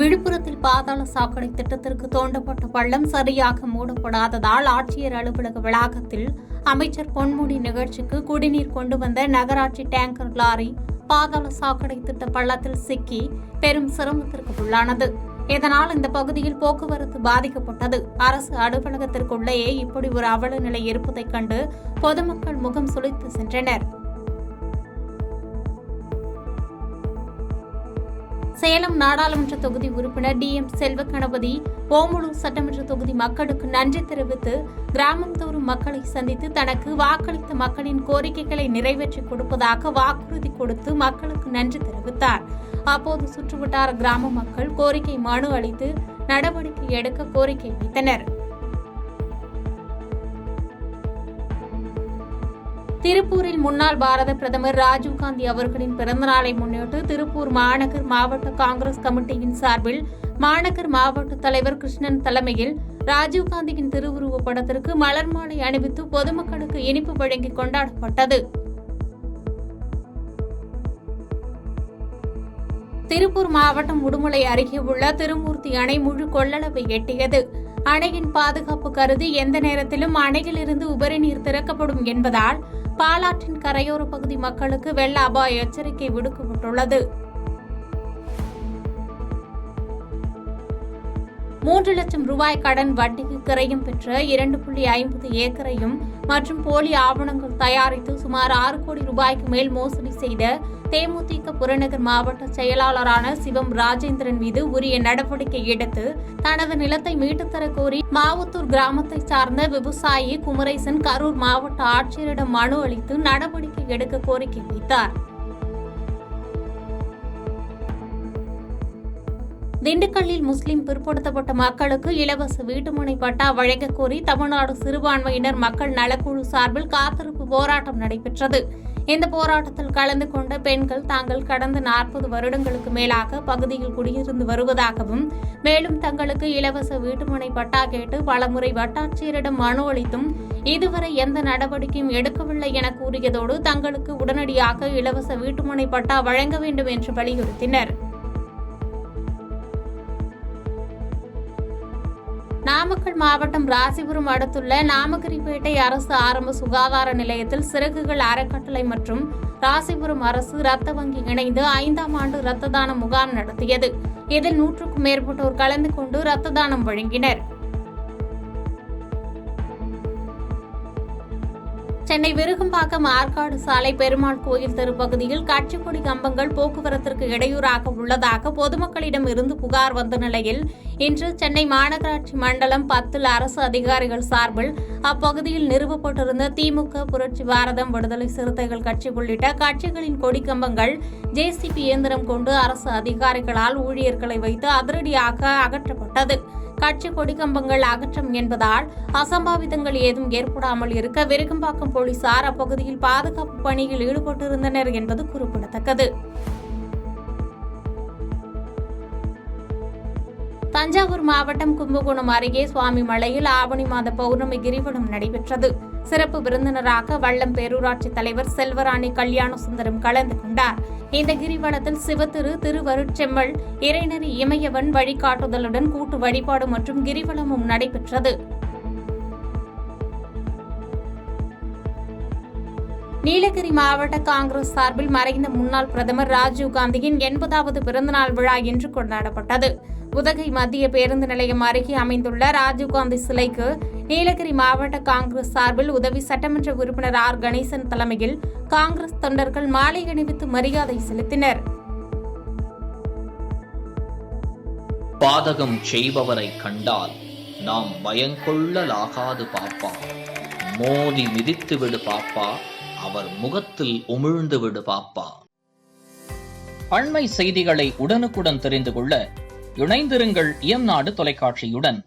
விழுப்புரத்தில் பாதாள சாக்கடை திட்டத்திற்கு தோண்டப்பட்ட பள்ளம் சரியாக மூடப்படாததால் ஆட்சியர் அலுவலக வளாகத்தில் அமைச்சர் பொன்முடி நிகழ்ச்சிக்கு குடிநீர் கொண்டு வந்த நகராட்சி டேங்கர் லாரி பாதாள சாக்கடை திட்ட பள்ளத்தில் சிக்கி பெரும் சிரமத்திற்கு உள்ளானது. இதனால் இந்த பகுதியில் போக்குவரத்து பாதிக்கப்பட்டது. அரசு அலுவலகத்திற்குள்ளேயே இப்படி ஒரு அவல நிலை இருப்பதைக் கண்டு பொதுமக்கள் முகம் சுளித்து சென்றனர். சேலம் நாடாளுமன்ற தொகுதி உறுப்பினர் DM செல்வகணபதி ஓமலூர் சட்டமன்ற தொகுதி மக்களுக்கு நன்றி தெரிவித்து கிராமம் தோறும் மக்களை சந்தித்து தனக்கு வாக்களித்த மக்களின் கோரிக்கைகளை நிறைவேற்றிக் கொடுப்பதாக வாக்குறுதி கொடுத்து மக்களுக்கு நன்றி தெரிவித்தார். அப்போது சுற்றுவட்டார கிராம மக்கள் கோரிக்கை மனு அளித்து நடவடிக்கை எடுக்க கோரிக்கை வைத்தனர். திருப்பூரில் முன்னாள் பாரத பிரதமர் ராஜீவ்காந்தி அவர்களின் பிறந்தநாளை முன்னிட்டு திருப்பூர் மாநகர் மாவட்ட காங்கிரஸ் கமிட்டியின் சார்பில் மாநகர் மாவட்ட தலைவர் கிருஷ்ணன் தலைமையில் ராஜீவ்காந்தியின் திருவுருவப் படத்திற்கு மலர் மாலை அணிவித்து பொதுமக்களுக்கு இனிப்பு வழங்கி கொண்டாடப்பட்டது. திருப்பூர் மாவட்டம் உடுமலை அருகே உள்ள திருமூர்த்தி அணை முழு கொள்ளளவை எட்டியது. அணையின் பாதுகாப்பு கருதி எந்த நேரத்திலும் அணையிலிருந்து உபரி நீர் திறக்கப்படும் என்பதால் பாலாற்றின் கரையோர பகுதி மக்களுக்கு வெள்ள அபாய எச்சரிக்கை விடுக்கப்பட்டுள்ளது. 3 லட்சம் ரூபாய் கடன் வட்டிக்கு கிரயம் பெற்ற 2.50 ஏக்கரையும் மற்றும் போலி ஆவணங்கள் தயாரித்து சுமார் 6 கோடி ரூபாய்க்கு மேல் மோசடி செய்த தேமுதிக புறநகர் மாவட்ட செயலாளரான சிவம் ராஜேந்திரன் மீது உரிய நடவடிக்கை எடுத்து தனது நிலத்தை மீட்டுத்தர கோரி மாவுத்தூர் கிராமத்தை சார்ந்த விவசாயி குமரேசன் கரூர் மாவட்ட ஆட்சியரிடம் மனு அளித்து நடவடிக்கை எடுக்க கோரிக்கை வைத்தார். திண்டுக்கல்லில் முஸ்லிம் பிற்படுத்தப்பட்ட மக்களுக்கு இலவச வீட்டுமனை பட்டா வழங்கக் கோரி தமிழ்நாடு சிறுபான்மையினர் மக்கள் நலக்குழு சார்பில் காத்திருப்பு போராட்டம் நடைபெற்றது. இந்த போராட்டத்தில் கலந்து கொண்ட பெண்கள் தாங்கள் கடந்த 40 வருடங்களுக்கு மேலாக பகுதியில் குடியிருந்து வருவதாகவும் மேலும் தங்களுக்கு இலவச வீட்டுமனை பட்டா கேட்டு பலமுறை வட்டாட்சியரிடம் மனு அளித்தும் இதுவரை எந்த நடவடிக்கையும் எடுக்கவில்லை என கூறியதோடு தங்களுக்கு உடனடியாக இலவச வீட்டுமனை பட்டா வழங்க வேண்டும் என்று வலியுறுத்தினர். நாமக்கல் மாவட்டம் ராசிபுரம் அடுத்துள்ள நாமகிரிப்பேட்டை அரசு ஆரம்ப சுகாதார நிலையத்தில் சிறகுகள் அறக்கட்டளை மற்றும் ராசிபுரம் அரசு இரத்த வங்கி இணைந்து 5ஆம் ஆண்டு இரத்த தான முகாம் நடத்தியது. இதில் 100க்கும் மேற்பட்டோர் கலந்து கொண்டு இரத்த தானம் வழங்கினர். சென்னை விருகம்பாக்கம் ஆற்காடு சாலை பெருமாள் கோயில் தெரு பகுதியில் கட்சிக்கொடி கம்பங்கள் போக்குவரத்திற்கு இடையூறாக உள்ளதாக பொதுமக்களிடம் இருந்து புகார் வந்த நிலையில் இன்று சென்னை மாநகராட்சி மண்டலம் 10 அரசு அதிகாரிகள் சார்பில் அப்பகுதியில் நிறுவப்பட்டிருந்த திமுக, புரட்சி பாரதம், விடுதலை சிறுத்தைகள் கட்சி உள்ளிட்ட கட்சிகளின் கொடி கம்பங்கள் JCB இயந்திரம் கொண்டு அரசு அதிகாரிகளால் ஊழியர்களை வைத்து அதிரடியாக அகற்றப்பட்டது. கட்சி கொடிக்கம்பங்கள் அகற்றம் என்பதால் அசம்பாவிதங்கள் ஏதும் ஏற்படாமல் இருக்க விருகம்பாக்கம் போலீசார் அப்பகுதியில் பாதுகாப்பு பணியில் ஈடுபட்டிருந்தனர் என்பது குறிப்பிடத்தக்கது. தஞ்சாவூர் மாவட்டம் கும்பகோணம் அருகே சுவாமி மலையில் ஆவணி மாத பௌர்ணமி கிரிவலம் நடைபெற்றது. சிறப்பு விருந்தினராக வல்லம் பேரூராட்சி தலைவர் செல்வராணி கல்யாண சுந்தரம் கலந்து கொண்டார். இந்த கிரிவலத்தில் சிவத்திரு, திருவருட்செம்மல், இறைநெறி இமயவன் வழிகாட்டுதலுடன் கூட்டு வழிபாடு மற்றும் கிரிவலமும் நடைபெற்றது. நீலகிரி மாவட்ட காங்கிரஸ் சார்பில் மறைந்த முன்னாள் பிரதமர் ராஜீவ்காந்தியின் 80வது பிறந்தநாள் விழா இன்று கொண்டாடப்பட்டது. உதகை மத்திய பேருந்து நிலையம் அருகே அமைந்துள்ள ராஜீவ்காந்தி சிலைக்கு நீலகிரி மாவட்ட காங்கிரஸ் சார்பில் உதவி சட்டமன்ற உறுப்பினர் R. கணேசன் தலைமையில் காங்கிரஸ் தொண்டர்கள் மாலை அணிவித்து மரியாதை செலுத்தினர். பாதகம் செய்பவரை கண்டால் நாம் பயங்கொள்ளலாகாது பாப்பா, மோதி மிதித்து விடு பாப்பா, அவர் முகத்தில் உமிழ்ந்து விடு பாப்பா. அண்மை செய்திகளை உடனுக்குடன் தெரிந்து கொள்ள இணைந்திருங்கள் இயம்நாடு தொலைக்காட்சியுடன்.